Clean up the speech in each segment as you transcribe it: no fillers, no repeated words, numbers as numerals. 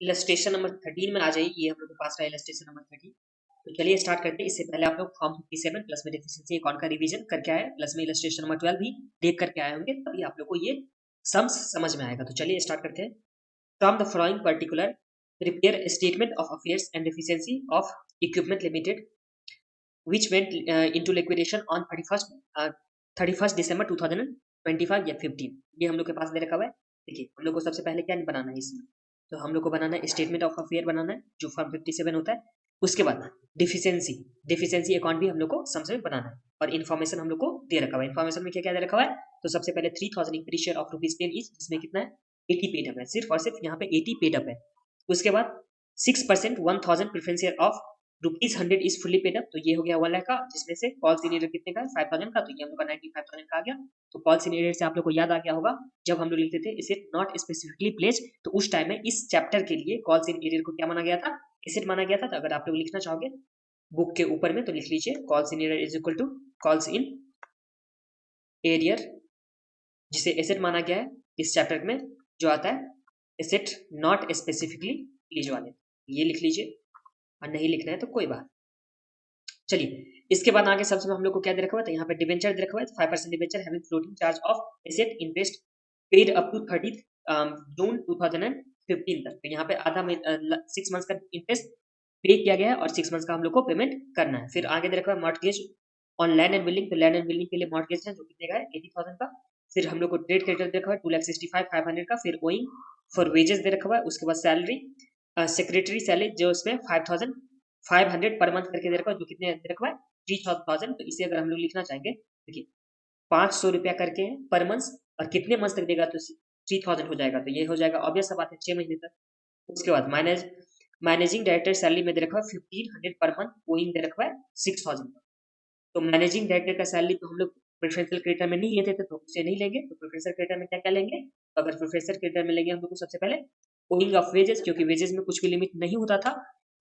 Illustration number 13 में आ जाइए। ये हम लोग के पास रहा इलस्ट्रेशन नंबर 13। तो चलिए स्टार्ट करते हैं। इससे पहले आप लोग फॉर्म 57 प्लस में डेफिशिएंसी अकाउंट का रिवीजन करके आए, प्लस में इलस्ट्रेशन नंबर 12 भी देख करके आए होंगे, तभी आप लोग को ये सम्स समझ में आएगा। तो चलिए स्टार्ट करते हैं। From the following particular prepare statement of affairs and deficiency of equipment limited which went into liquidation on 31st December 2025 या 15। ये हम लोग के पास दे रखा हुआ है। देखिए हम लोग को सबसे पहले क्या बनाना है इसमें, तो हम लोग को बनाना है स्टेटमेंट ऑफ अफेयर बनाना है जो फॉर्म 57 होता है। उसके बाद डिफिशियंसी अकाउंट भी हम लोग को समझ में बनाना है, और इन्फॉर्मेशन हम लोग को दे रखा हुआ है। इन्फॉर्मेशन में क्या क्या दे रखा हुआ है, तो सबसे पहले 3000 equity share of rupees paid is, जिसमें कितना है 80 पेड अप है, सिर्फ और सिर्फ यहाँ पे 80 पेड अप है। उसके बाद 6% 1000 preference share of ₹100 is fully paid up, तो ये हो गया 1 लाख का, जिसमें से कॉल सीनियर कितने का है 5000 का, तो ये हम लोग का 95000 का आ गया। तो कॉल सीनियर से आप लोग को याद आ गया होगा जब हम लोग लिखते थे इसे नॉट स्पेसिफिकली प्लेज, तो उस टाइम में इस चैप्टर के लिए कॉल सीनियर को क्या माना गया था, एसेट माना गया था। तो अगर आप लोग लिखना चाहोगे बुक के ऊपर में तो लिख लीजिए call senior is equal to calls in arrear, जिसे एसेट माना गया है इस चैप्टर में, जो आता है एसेट नॉट स्पेसिफिकली प्लेज वाले, ये लिख लीजिए। और नहीं लिखना है तो कोई बात। चलिए इसके बाद आगे सबसे हम लोग को क्या दे रखा हुआ है, तो यहाँ पे डिबेंचर दे रखा हुआ है 5% debenture having floating charge of asset interest paid up to 30 June 2015 तक। तो यहाँ पे आधा 6 मंथ्स का इंटरेस्ट पे किया गया है और 6 मंथ्स का हम लोग को पेमेंट करना है। फिर आगे दे रखा है mortgage on land and building, तो लैंड एंड बिल्डिंग के लिए मॉर्टगेज है जो कितने का है 80,000 का। फिर हम लोग को ट्रेड क्रेडिटर दे रखा है 2,65,500 का। फिर ओइंग फॉर वेजेस दे रखा हुआ है। उसके बाद सैलरी सेक्रेटरी सैलरी जो उसमें 5,500 पर मंथ करके दे रखा है, जो कितने दे रखा है 3,000। तो इसे अगर हम लोग लिखना चाहेंगे, देखिए 500 रुपया करके है पर मंथ, और कितने मंथ तक देगा तो 3,000 हो जाएगा, तो ये हो जाएगा ऑब्वियस सा बात है 6 महीने तक। उसके बाद मैनेजिंग डायरेक्टर सैलरी में दे रखा है 1,500 पर मंथ, ओइंग दे रखा है 6,000। तो मैनेजिंग डायरेक्टर का सैलरी तो हम लोग प्रेफरेंशियल क्रेडिटर में नहीं लेते थे, तो उसे नहीं लेंगे। तो प्रेफरेंशियल क्रेडिटर में क्या क्या लेंगे, तो अगर प्रेफरेंशियल क्रेडिटर में लेंगे हम लोग को सबसे पहले ओइंग ऑफ वेजेस, क्योंकि वेजेस में कुछ भी लिमिट नहीं होता था,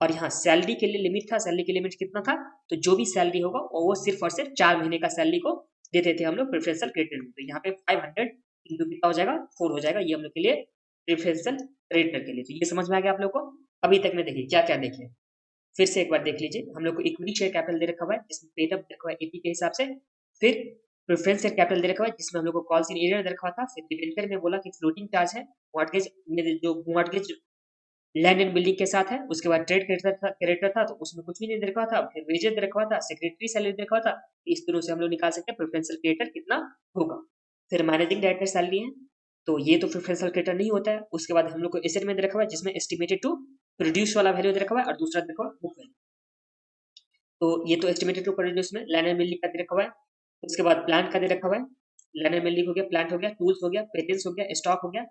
और यहाँ सैलरी के लिए लिमिट था। सैलरी की लिमिट कितना था, तो जो भी सैलरी होगा वो सिर्फ और सिर्फ 4 महीने का सैलरी को देते थे हम लोग प्रेफरेंशियल क्रेडिटर में। तो यहाँ पे 500 इंटू कितना हो जाएगा 4 हो जाएगा, ये हम लोग के लिए प्रेफरेंशियल क्रेडिटर के लिए। तो ये समझ में आ गया आप लोग को। अभी तक में देखिए क्या क्या देखे, फिर से एक बार देख लीजिए। हम लोग को इक्विटी शेयर कैपिटल दे रखा हुआ है जिसमें पेड अप दे रखा हुआ है 80 के हिसाब से। फिर प्रेफरेंस शेयर कैपिटल दे रखा हुआ है जिसमें हम लोग को कॉल्स इन एरिया दे रखा था। फिर डिबेंचर में बोला कि फ्लोटिंग चार्ज है मॉर्टगेज में, जो मॉर्टगेज लैंड एंड बिल्डिंग के साथ है। उसके बाद ट्रेड क्रेडिटर था तो उसमें कुछ भी नहीं दे रखा था। फिर वेजेस दे रखा था, सेक्रेटरी सैलरी दे रखा था। इस तरह से हम लोग निकाल सकते हैं प्रेफरेंशियल क्रेडिटर कितना होगा। फिर मैनेजिंग डायरेक्टर सैलरी है, तो ये तो प्रेफरेंशियल क्रेडिटर नहीं होता है। उसके बाद हम लोग को एसेट में दे रखा हुआ है जिसमें एस्टिमेटेड टू प्रोड्यूस वाला वैल्यू दे रखा हुआ है, और दूसरा दे रखा हुआ है बुक वैल्यू। तो ये तो एस्टिमेटेड टू प्रोड्यूस में लैंड एंड बिल्डिंग का दे रखा हुआ है। उसके बाद प्लांट का दे रखा हुआ है, लैंड एंड बिल्डिंग हो गया, प्लांट हो गया, टूल्स हो गया, पेटेंट्स हो गया, स्टॉक हो गया।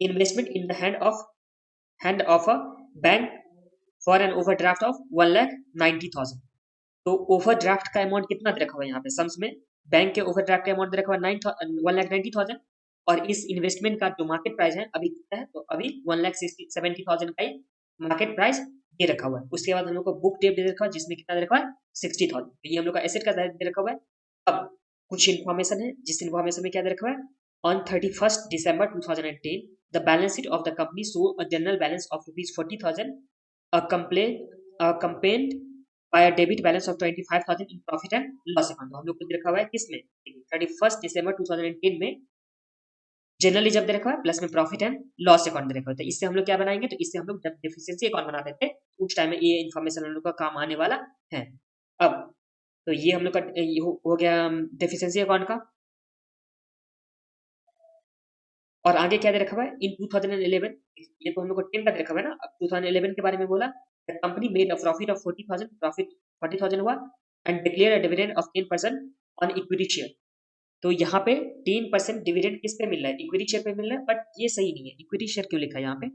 Investment in the hand of a bank for an overdraft of 1,90,000। तो ओवरड्राफ्ट का अमाउंट कितना दे रखा हुआ है यहाँ पे सम्स में, बैंक के ओवरड्राफ्ट का अमाउंट दे रखा हुआ है 1,90,000, और इस इन्वेस्टमेंट का जो मार्केट प्राइस है अभी कितना है, तो अभी 1,70,000 का ही मार्केट प्राइस दे रखा हुआ है। उसके बाद हम लोग को बुक डेट दे रखा है जिसमें कितना दे रखा है 60,000। तो ये हम लोग का एसेट का दे रखा हुआ है। अब कुछ इन्फॉर्मेशन है, जिस इन्फॉर्मेशन में क्या दे रखा हुआ है, on 31st December 2010 the balance sheet of the company show a general balance of rupees 40,000 accompanied by a debit balance of 25,000 in profit and loss account। तो हम लोग को दे रखा हुआ है किसमें, 31st December 2010 में जनरली जब दे रखा है प्लस में प्रॉफिट एंड लॉस अकाउंट दे रखा होता है। इससे हम लोग क्या बनाएंगे, तो इससे हम लोग जब डेफिशिएंसी अकाउंट बनाते थे उस टाइम में ये इन्फॉर्मेशन हम लोग का काम आने वाला है। अब तो ये हम लोग का ये हो गया डेफिशिएंसी अकाउंट का। और आगे क्या दे रखा हुआ है, इन 2011, ये तो हम लोग को 10 का दे रखा हुआ है ना। अब 2011 के बारे में बोला, company made a profit of 40,000, profit 40,000 हुआ, and declare a dividend of 10% on equity share. तो यहाँ पे 10% डिविडेंड किस पे मिल रहा है, इक्विटी शेयर पे मिल रहा है, बट ये सही नहीं है। इक्विटी शेयर क्यों लिखा है यहाँ पे,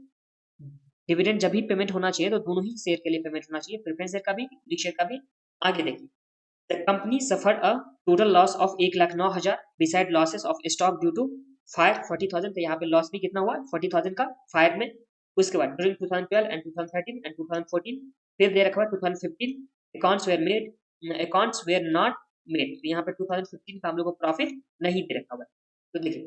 डिविडेंड जब भी पेमेंट होना चाहिए तो दोनों ही शेयर के लिए पेमेंट होना चाहिए, प्रेफरेंस शेयर का भी इक्विटी शेयर का भी। आगे देखिए, the company suffered a total loss of 1,09,000 beside losses of stock due to fire 40,000। तो यहाँ पे लॉस भी कितना हुआ 40,000 का फायर में। उसके बाद ड्यूरिंग 2012 एंड 2013 एंड 2014, फिर दे रखा हुआ 2015 अकाउंट्स वेयर नॉट मेड। तो यहाँ पे 2015 का हम लोग को प्रॉफिट नहीं दे रखा हुआ है। तो देखिए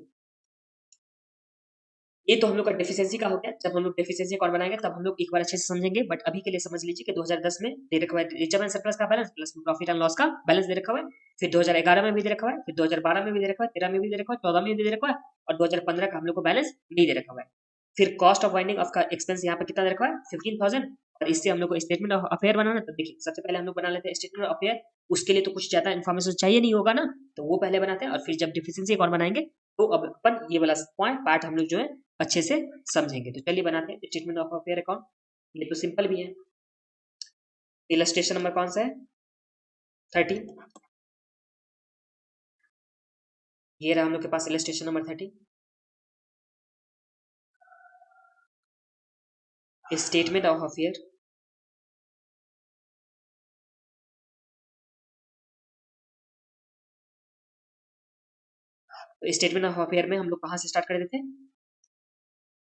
ये तो हम लोग का डेफिशिएंसी का हो गया। जब हम लोग डेफिशिएंसी अकाउंट बनाएंगे तब हम लोग एक बार अच्छे से समझेंगे, बट अभी के लिए समझ लीजिए कि 2010 में दे रखा है रिजर्व एंड सरप्लस का balance plus profit and loss का बैलेंस दे रखा हुआ है। फिर 2011 में भी दे रखा हुआ है, फिर 2012 में भी दे रखा हुआ है, 13 में भी दे रखा हुआ है, 14 में भी दे रखा हुआ है, और 2015 का हम लोग को बैलेंस नहीं दे रखा हुआ है। फिर कॉस्ट ऑफ वाइंडिंग ऑफ का एक्सपेंस यहाँ पे कितना दे रखा हुआ है 15,000। और इससे हम लोग को स्टेटमेंट ऑफ अफेयर बनाना है। तो देखिए सबसे पहले हम लोग बना लेते हैं स्टेटमेंट ऑफ अफेयर। उसके लिए तो कुछ ज्यादा इन्फॉर्मेशन चाहिए नहीं होगा ना, तो वो पहले बनाते हैं, और फिर जब डिफिशिएंसी अकाउंट बनाएंगे तो अब अपन ये वाला पॉइंट पार्ट हम लोग जो है अच्छे से समझेंगे। तो चलिए बनाते हैं स्टेटमेंट ऑफ अफेयर अकाउंट। ये तो सिंपल भी है। इलस्ट्रेशन नंबर कौन सा है 30। ये रहा हम लोग के पास illustration number 30। Statement of affair. तो स्टेटमेंट ऑफ अफेयर में हम लोग कहाँ से स्टार्ट कर देते हैं,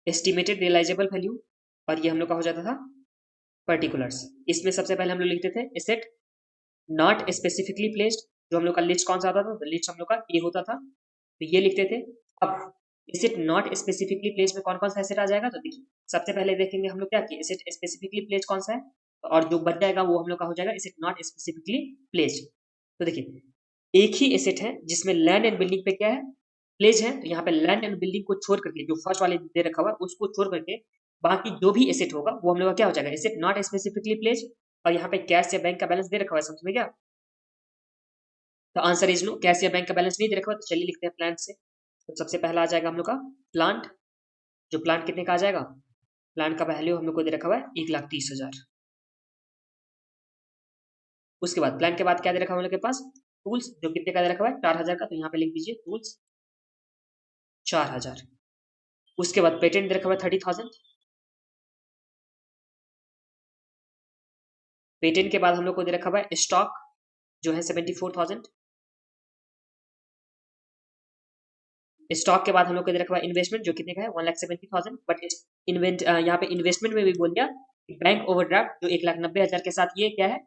एस्टिमेटेड रियलाइजेबल वैल्यू, और ये हम लोग का हो जाता था पर्टिकुलर्स। इसमें सबसे पहले हम लोग लिखते थे एसेट नॉट स्पेसिफिकली प्लेस्ड। जो हम लोग का लिस्ट कौन सा आता था, तो लिस्ट हम लोग का ए होता था, तो ये लिखते थे। अब एसेट नॉट स्पेसिफिकली प्लेस्ड में कौन कौन सा एसेट आ जाएगा, तो देखिए सबसे पहले देखेंगे हम लोग क्या कि एसेट स्पेसिफिकली प्लेस्ड कौन सा है, और जो बच जाएगा वो हम लोग का हो जाएगा एसेट नॉट स्पेसिफिकली प्लेस्ड। तो देखिए एक ही एसेट है जिसमें लैंड एंड बिल्डिंग पे क्या है प्लेज है, तो यहाँ पे लैंड एंड बिल्डिंग को छोड़ करके जो फर्स्ट वाले दे रखा हुआ उसको छोड़ करके बाकी जो भी एसेट होगा वो हम लोग का क्या हो जाएगा एसेट नॉट स्पेसिफिकली प्लेज। और यहाँ पे कैश या बैंक का बैलेंस दे रखा हुआ है, समझ में क्या। तो आंसर इज नो, कैश या बैंक का बैलेंस नहीं दे रखा हुआ। तो चलिए लिखते हैं प्लांट से। तो सबसे पहला आ जाएगा हम लोग का प्लांट। जो प्लांट कितने का आ जाएगा, प्लांट का वैल्यू हम लोग को दे रखा हुआ है 1,30,000। उसके बाद प्लांट के बाद क्या दे रखा हुआ हम लोग के पास, टूल्स जो कितने का दे रखा हुआ है 4,000 का, तो यहाँ पे लिख दीजिए टूल्स 4,000। उसके बाद पेटेंट दे रखा हुआ है 30,000। पेटेंट के बाद हम लोग को दे रखा हुआ है स्टॉक जो है 74,000। स्टॉक के बाद हम लोग को दे रखा हुआ है इन्वेस्टमेंट जो कितने का है 1,70,000। बट यहाँ पे इन्वेस्टमेंट में भी बोल दिया बैंक ओवरड्राफ्ट जो 1,90,000 के साथ ये क्या है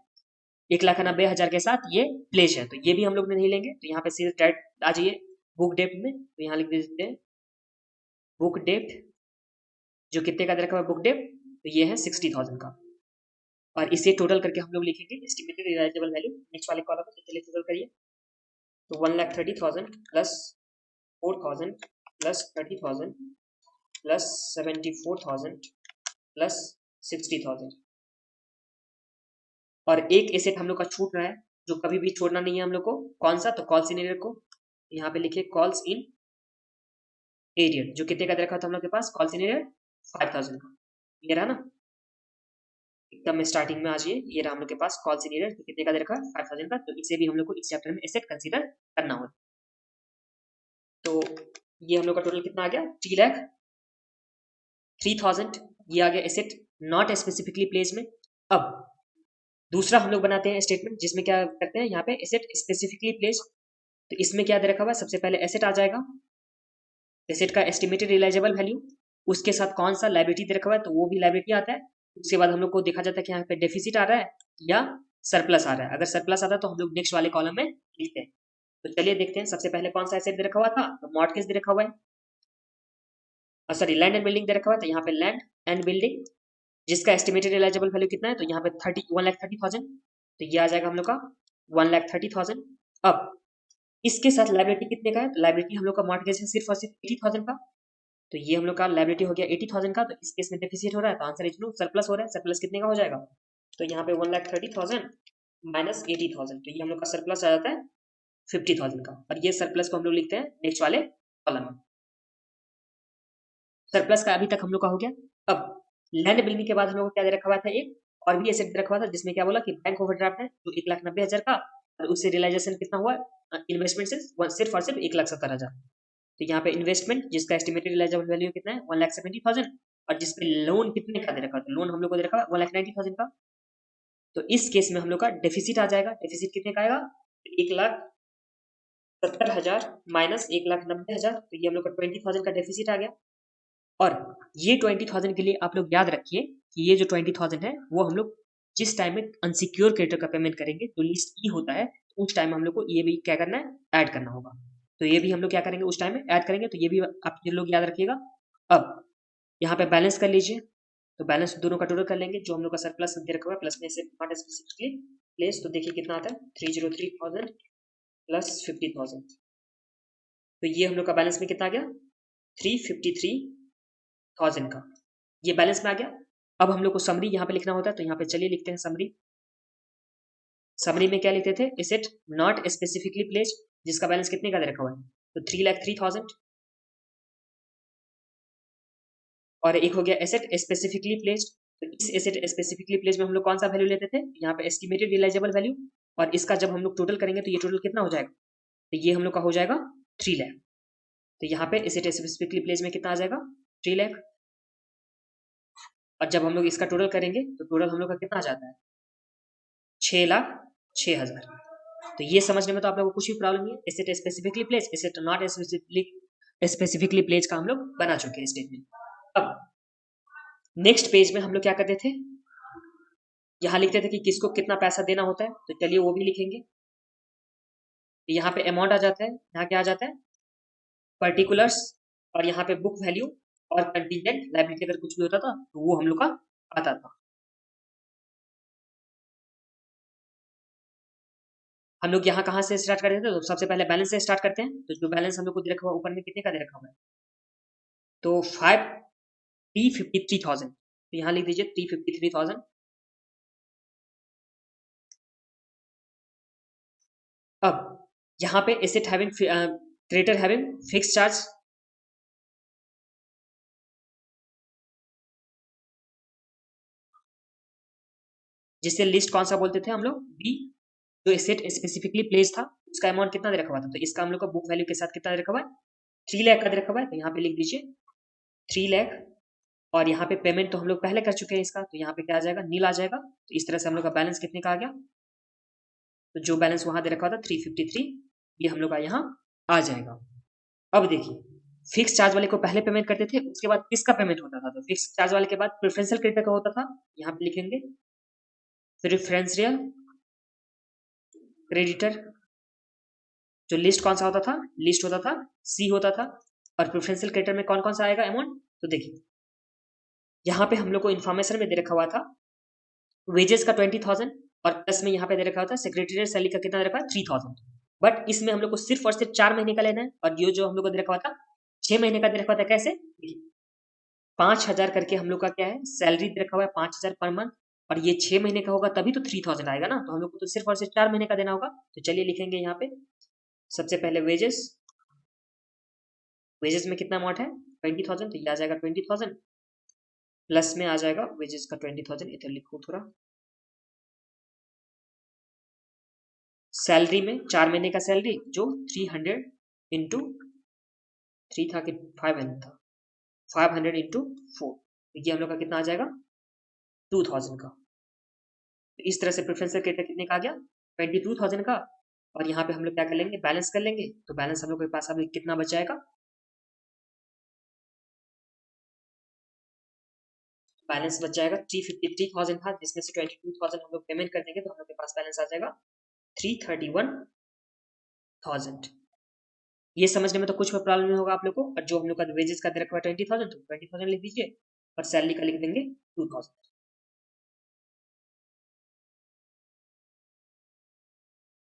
1,90,000 के साथ ये प्लेज है, तो ये भी हम लोग नहीं लेंगे। तो यहाँ पे सीधे डायरेक्ट आ जाइए बुक डेप्ट में, तो यहाँ लिख देते हैं बुक डेप्ट जो कितने का दे रखा हुआ है बुक डेप्ट, तो ये है 60,000 का। और इसे टोटल करके हम लोग लिखेंगे एस्टिमेटेड रियलाइजेबल वैल्यू नेक्स्ट वाले कॉलम में। चलिए टोटल करिए। तो 1,30,000 प्लस 4,000 प्लस 30,000 प्लस 74,000 प्लस 60,000। और एक एसेट हम लोग का छूट रहा है जो कभी भी छोड़ना नहीं है हम लोग को, कौन सा, तो कॉल्स इन एरियर को। यहाँ पे लिखिए कॉल्स इन एरियर जो कितने का दे रखा था हम लोग के पास कॉल्स इन एरियर 5,000 का। ये रहा ना, एकदम स्टार्टिंग में आ जाइए। ये रहा हम लोग के पास कॉल्स इन एरियर जो कितने का दे रखा है 5,000 का। तो इसे भी हम लोग को इस चैप्टर में एसेट कंसीडर करना होगा। तो ये हम लोग का टोटल कितना आ गया 3,03,000। ये आ गया एसेट नॉट स्पेसिफिकली प्लेस में। अब दूसरा हम लोग बनाते हैं स्टेटमेंट जिसमें क्या करते हैं यहाँ पे एसेट स्पेसिफिकली प्लेस। तो इसमें क्या दे रखा हुआ है, सबसे पहले एसेट आ जाएगा, एसेट का एस्टिमेटेड रियलाइजेबल वैल्यू, उसके साथ कौन सा लाइबिलिटी दे रखा हुआ है तो वो भी लाइबिलिटी आता है। उसके बाद हम लोग को देखा जाता है कि यहाँ पे डेफिसिट आ रहा है या सरप्लस आ रहा है। अगर सरप्लस आता है तो हम लोग नेक्स्ट वाले कॉलम में लिखते हैं। तो चलिए देखते हैं सबसे पहले कौन सा एसेट दे रखा हुआ था, तो मॉर्टगेज दे रखा हुआ है, सॉरी लैंड एंड बिल्डिंग दे रखा हुआ है। तो यहाँ पे लैंड एंड बिल्डिंग जिसका एस्टिमेटेड रियलाइजेबल वैल्यू कितना है, तो यहाँ पे 1,30,000। तो ये आ जाएगा हम लोग का 1,30,000। अब इसके साथ लाइबिलिटी कितने का है, तो लाइबिलिटी हम लोग का मॉर्टगेज है सिर्फ और सिर्फ 80,000 का। तो ये हम लोग का लाइबिलिटी हो गया 80,000 का। तो इस केस में डेफिसिट हो रहा है, तो आंसर इज नो, सरप्लस हो रहा है। सरप्लस कितने का हो जाएगा, तो यहाँ पे 1,30,000 माइनस 80,000, तो ये हम लोग का सरप्लस आ जाता है 50,000 का। और ये सरप्लस को हम लोग लिखते हैं नेक्स्ट वाले कॉलम में। सरप्लस का अभी तक हम लोग का हो गया। अब लैंड बिल्डिंग के बाद हम लोग को क्या दे रखा हुआ था, एक और भी एसेट दे रखा हुआ था जिसमें क्या बोला कि बैंक ओवरड्राफ्ट है जो 1,90,000 का, और उससे रियलाइजेशन कितना हुआ इन्वेस्टमेंट से सिर्फ और सिर्फ 1,70,000। तो यहाँ पे इन्वेस्टमेंट जिसका एस्टिमेटेड रियलाइजेबल वैल्यू कितना है 1,70,000, और जिसपे लोन कितने का दे रखा है, लोन हम लोग को दे रखा है 1,90,000 का। तो इस केस में हम लोग का डेफिसिट आ जाएगा। डेफिसिट कितने का आएगा 1,70,000 माइनस 1,90,000, तो ये हम लोग का 20,000 का डेफिसिट आ गया। और ये 20,000 के लिए आप लोग याद रखिए कि ये जो 20,000 है वो हम लोग जिस टाइम में अनसिक्योर क्रेडिटर का पेमेंट करेंगे जो लिस्ट ई होता है, उस टाइम हम लोग को ये भी क्या करना है ऐड करना होगा। तो ये भी हम लोग क्या करेंगे उस टाइम में ऐड करेंगे। तो ये भी आप लोग याद रखिएगा। अब यहाँ पे बैलेंस कर लीजिए, तो बैलेंस दोनों का टोटल कर लेंगे, जो हम लोग का सरप्लस दे रखा हुआ है प्लस में से नॉट स्पेसिफिकली प्लेस, तो देखिए कितना आता है 303,000 प्लस 50,000, तो ये हम लोग का बैलेंस में कितना आ गया 353,000 का, ये बैलेंस में आ गया। अब हम लोग को समरी यहाँ पे लिखना होता है, तो यहाँ पे चलिए लिखते हैं समरी। समरी में क्या लिखते थे, एसेट नॉट स्पेसिफिकली प्लेस्ड, जिसका बैलेंस कितने का दे रखा हुआ है, तो 3,03,000, और एक हो गया एसेट स्पेसिफिकली प्लेस्ड, तो इस एसेट स्पेसिफिकली प्लेस्ड में हम लोग कौन सा वैल्यू लेते थे, यहाँ पे एस्टिमेटेड रियलाइजेबल वैल्यू, और इसका जब हम लोग टोटल करेंगे तो ये टोटल कितना हो जाएगा, तो ये हम लोग का हो जाएगा 3 लाख, तो यहाँ पे एसेट स्पेसिफिकली प्लेस्ड में कितना आ जाएगा 3 लाख, और जब हम लोग इसका टोटल करेंगे तो टोटल हम लोग का कितना आ जाता है 6,06,000। तो ये समझने में तो आप लोगों को कुछ भी प्रॉब्लम नहीं है, asset specifically place asset not specifically place का हम लोग बना चुके हैं स्टेटमेंट। अब नेक्स्ट पेज में हम लोग क्या करते थे, यहाँ लिखते थे कि किसको कितना पैसा देना होता है, तो चलिए वो भी लिखेंगे। यहाँ पे अमाउंट आ जाता है, यहाँ क्या आ जाता है पर्टिकुलर्स, और यहाँ पे बुक वैल्यू और कंटीजेंट लायबिलिटी अगर कुछ भी होता था तो वो हम लोग का आता था। हम लोग यहाँ कहाँ से स्टार्ट करते थे, तो सबसे पहले बैलेंस से स्टार्ट करते हैं, तो जो बैलेंस हम लोग को दे रखा हुआ ऊपर में कितने का दे रखा हुआ है, तो 353,000, तो यहाँ लिख दीजिए 353,000। अब यहाँ पे asset having creditor having fix charge, जिससे लिस्ट कौन सा बोलते थे हम लोग बी, जो एसेट स्पेसिफिकली प्लेस था उसका अमाउंट कितना दे रखा हुआ था, तो इसका हम लोग का बुक वैल्यू के साथ कितना दे रखा हुआ है 3 लाख का दे रखा हुआ है, तो यहाँ पे लिख दीजिए 3 लाख, और यहाँ पे पेमेंट तो हम लोग पहले कर चुके हैं इसका, तो यहाँ पे क्या आ जाएगा नील आ जाएगा, तो इस तरह से हम लोग का बैलेंस कितने का आ गया, तो जो बैलेंस वहां दे रखा था 353, ये हम लोग का यहाँ आ जाएगा। अब देखिए फिक्स चार्ज वाले को पहले पेमेंट करते थे, उसके बाद किसका पेमेंट होता था, तो फिक्स चार्ज वाले के बाद प्रेफरेंशियल क्रेडिटर का होता था, यहाँ पे लिखेंगे प्रेफरेंशियल क्रेडिटर, जो लिस्ट कौन सा होता था, लिस्ट होता था सी होता था, और प्रेफरेंशियल क्रेडिटर में कौन कौन सा आएगा अमाउंट, तो देखिए यहाँ पे हम लोग को इन्फॉर्मेशन में दे रखा हुआ था वेजेस का 20,000, और प्लस में यहाँ पे दे रखा हुआ था सेक्रेटरी सैलरी का कितना दे रखा है 3,000, बट इसमें हम लोग को सिर्फ और सिर्फ 4 महीने का लेना है, और ये जो हम लोग को दे रखा हुआ था 6 महीने का दे रखा हुआ था, कैसे 5,000 करके हम लोग का क्या है सैलरी दे रखा हुआ है 5,000 पर मंथ, और ये 6 महीने का होगा तभी तो 3,000 आएगा ना, तो हम लोग को तो सिर्फ और सिर्फ 4 महीने का देना होगा, तो चलिए लिखेंगे यहाँ पे सबसे पहले वेजेस, वेजेस में कितना अमाउंट है 20,000, तो ये आ जाएगा 20,000, प्लस में आ जाएगा वेजेस का 20,000, इधर लिखो थोड़ा, सैलरी में 4 महीने का सैलरी जो 300 इंटू 3 था कि 500 था, 500 इंटू 4, तो ये हम लोग का कितना आ जाएगा 2,000 का, तो इस तरह से प्रेफरेंशियल क्रेडिटर कितने का आ गया 22,000 का, और यहाँ पे हम लोग क्या कर लेंगे बैलेंस कर लेंगे, तो बैलेंस हम लोग के पास अभी कितना बच जाएगा, बैलेंस बच जाएगा 353,000 था, जिसमें से 22,000 हम लोग पेमेंट कर देंगे, तो हम लोग के पास बैलेंस आ जाएगा 331,000। ये समझने में तो कुछ प्रॉब्लम नहीं होगा आप लोग को, और जो हम लोग का वेजेस का दे रखा है 20,000, तो 20,000 लिख दीजिए, और सैलरी का लिख देंगे 2,000।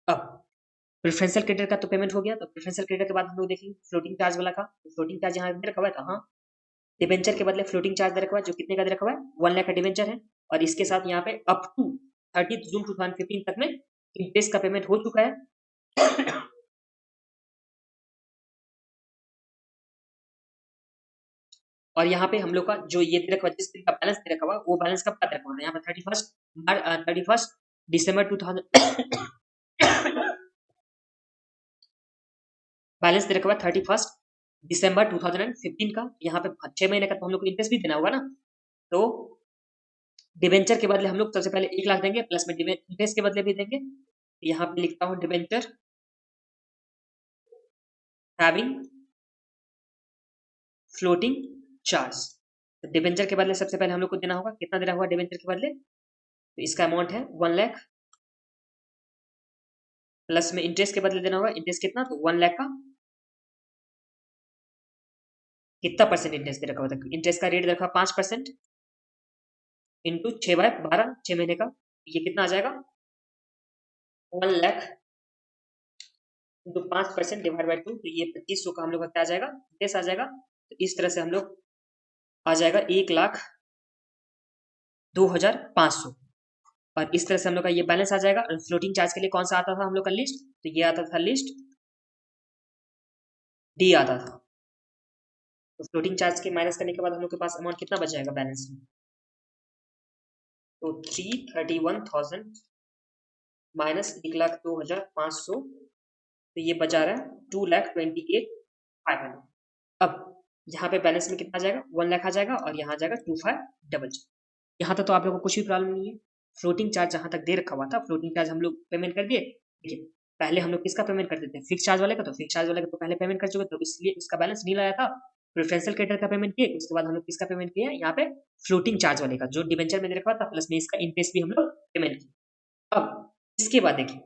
अब प्रेफरेंशियल क्रेडिटर का तो पेमेंट हो गया, तो प्रेफरेंशियल क्रेडिटर के बाद हम लोग देखेंगे फ्लोटिंग चार्ज वाला का, तो फ्लोटिंग चार्ज यहाँ दे रखा हुआ है कहाँ, डिबेंचर के बदले फ्लोटिंग चार्ज दे रखा हुआ है, जो कितने का दे रखा हुआ है 1 लाख का डिबेंचर है, और इसके साथ यहाँ पे अप टू 30 जून 2015 तक में इंटरेस्ट का पेमेंट हो चुका है। और यहाँ पे हम लोग का जो ये दे रखा हुआ जिस दिन का बैलेंस दे रखा हुआ वो बैलेंस कब का दे रखा हुआ है, यहाँ पे 31 दिसंबर 2000 बैलेंस दे रखा हुआ 31 दिसंबर 2015 का, यहाँ पे 6 महीने का तो हम लोग को इंटरेस्ट भी देना होगा ना, तो डिबेंचर के बदले हम लोग सबसे पहले 1 लाख देंगे, प्लस में इंटरेस्ट के बदले भी देंगे, यहाँ पे लिखता हूँ डिबेंचर हैविंग फ्लोटिंग चार्ज, तो डिबेंचर के बदले सबसे पहले हम लोग को देना होगा, कितना देना होगा डिबेंचर के बदले, तो इसका अमाउंट है 1 लाख, प्लस में इंटरेस्ट के बदले देना होगा, इंटरेस्ट कितना, तो 1 लाख का, कितना परसेंट इंटरेस्ट दे रखा हुआ था, इंटरेस्ट का रेट रखा 5% इंटू 6/12 6 महीने का, ये कितना आ जाएगा 1 लाख इंटू 5% डिवाइड बाई 2, तो ये 2500 का हम लोग का क्या आ जाएगा इंटरेस्ट आ जाएगा। तो इस तरह से हम लोग आ जाएगा 1,02,500, और इस तरह से हम लोग का ये बैलेंस आ जाएगा। और फ्लोटिंग चार्ज के लिए कौन सा आता था हम लोग का लिस्ट, तो ये आता था लिस्ट डी आता था। तो फ्लोटिंग चार्ज के माइनस करने के बाद हम लोग के पास अमाउंट कितना बच जाएगा बैलेंस में, तो 331,000 माइनस 1,02,500, तो ये बचा रहा है 2,28,500। अब यहाँ पे बैलेंस में कितना आ जाएगा 1 लाख आ जाएगा, और यहाँ आ जाएगा 2500। यहाँ तक तो आप लोगों को कुछ भी प्रॉब्लम नहीं है। फ्लोटिंग चार्ज जहाँ तक दे रखा हुआ था, फ्लोटिंग चार्ज हम लोग पेमेंट कर दिए। देखिए पहले हम लोग किसका पेमेंट करते थे, फिक्स चार्ज वाले का, तो फिक्स चार्ज वाले का तो पहले पेमेंट कर चुके, तो इसलिए उसका बैलेंस नहीं लाया था। प्रेफरेंशियल क्रेडिटर का पेमेंट किए, उसके बाद हम लोग किसका पेमेंट किया यहाँ पे फ्लोटिंग चार्ज वाले का, जो डिबेंचर में दे रखा था, प्लस में इसका इंटरेस्ट भी हम लोग पेमेंट किया। अब इसके बाद देखिए,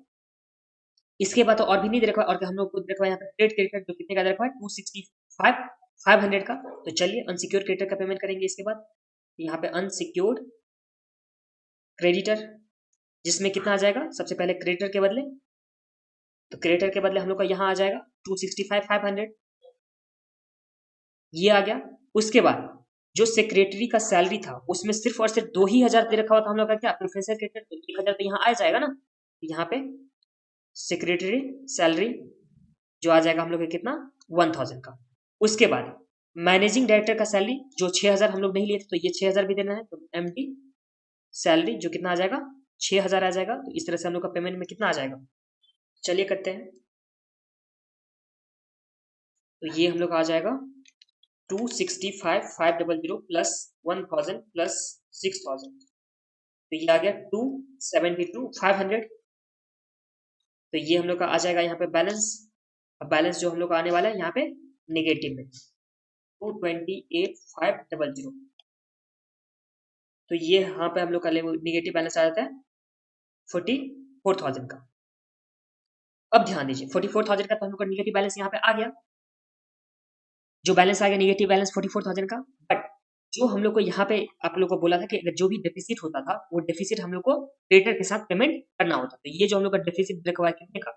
इसके बाद तो और भी नहीं दे रखा, और हम लोग को दे रखा है यहाँ पे ट्रेड क्रेडिटर, जो कितने का दे रखा है 265 500 का। तो चलिए अनसिक्योर्ड क्रेडिटर का पेमेंट करेंगे इसके बाद। यहाँ पे अनसिक्योर्ड क्रेडिटर, जिसमें कितना आ जाएगा सबसे पहले क्रेडिटर के बदले, तो क्रेडिटर के बदले हम लोग का यहाँ आ जाएगा 265 500, ये आ गया। उसके बाद जो सेक्रेटरी का सैलरी था उसमें सिर्फ और सिर्फ 2,000 दे रखा हुआ था हम लोग का, क्या प्रेफरेंशियल क्रेडिटर, तो 1,000 तो यहाँ आ जाएगा ना, यहाँ पे सेक्रेटरी सैलरी जो आ जाएगा हम लोग का कितना 1,000 का। उसके बाद मैनेजिंग डायरेक्टर का सैलरी जो 6,000 हम लोग नहीं लिए थे, तो ये 6,000 भी देना है, तो एमडी सैलरी जो कितना आ जाएगा 6,000 आ जाएगा। तो इस तरह से हम लोग का पेमेंट में कितना आ जाएगा, चलिए करते हैं। तो ये हम लोग आ जाएगा 265,500 प्लस 1,000 प्लस 6,000, तो ये आ गया 272,500। तो ये हम लोग का आ जाएगा यहाँ पे बैलेंस। अब बैलेंस जो हम लोग का आने वाला है यहाँ पे नेगेटिव में 228,500, तो ये यहाँ पे हम लोग का नेगेटिव बैलेंस आ जाता है 44,000 का। अब ध्यान दीजिए 44,000 का तो हम लोग का नेगेटिव बैलेंस यहाँ पे आ गया, जो बैलेंस आ गया नेगेटिव बैलेंस 44,000 का। बट जो हम लोग को यहाँ पे आप लोग को बोला था कि अगर जो भी डेफिसिट होता था, वो डेफिसिट हम लोग को क्रेडिटर के साथ पेमेंट करना होता, तो ये जो हम लोग का डेफिसिट रखा हुआ है कितने का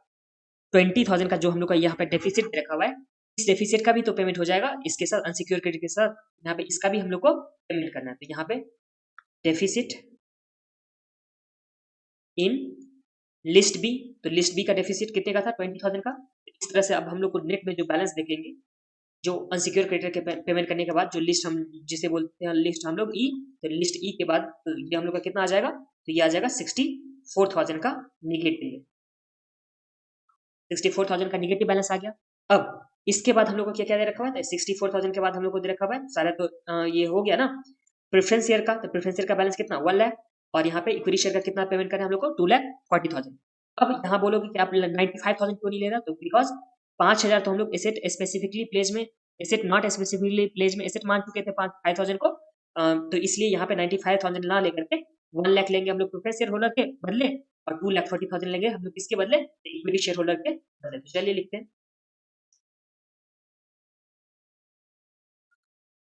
20,000 का, जो हम लोग का यहाँ पे डेफिसिट रखा हुआ है, इस डेफिसिट का भी तो पेमेंट हो जाएगा इसके साथ, अनसिक्योर क्रेडिट के साथ यहाँ पे इसका भी हम लोग को पेमेंट करना है। तो यहाँ पे डेफिसिट इन लिस्ट बी, तो लिस्ट बी का डेफिसिट कितने का था 20,000 का। इस तरह से अब हम लोग को नेट में जो बैलेंस देखेंगे, जो अनसिक्योर क्रेडिटर के पेमेंट करने के बाद जो लिस्ट हम जिसे बोलते हैं लिस्ट हम लोग ई, तो लिस्ट ई के बाद तो ये हम लोग का कितना आ जाएगा, तो ये आ जाएगा 64,000 का नेगेटिव, 64,000 का नेगेटिव बैलेंस आ गया। अब इसके बाद हम लोग को क्या क्या दे रखा हुआ है, 64,000 के बाद हम लोग को दे रखा हुआ है सारा, तो ये हो गया ना प्रेफरेंस शेयर का, तो प्रेफरेंस शेयर का बैलेंस कितना 1 लाख, और यहाँ पे इक्विटी शेयर का कितना पेमेंट करना है हम लोग को 2,40,000। अब यहाँ बोलो कि आप 95,000 क्यों नहीं ले रहा, तो बिकॉज 5,000 तो हम लोग एसेट स्पेसिफिकली प्लेज में, एसेट नॉट स्पेसिफिकली प्लेज में एसेट मान चुके थे 5,000 को, तो इसलिए यहाँ पे 95,000 ना लेकर के 1 लाख लेंगे हम लोग प्रेफरेंस शेयर होल्डर के बदले, और 2,40,000 लेंगे हम लोग किसके बदले, इक्विटी शेयर होल्डर के बदले। तो चलिए लिखते हैं।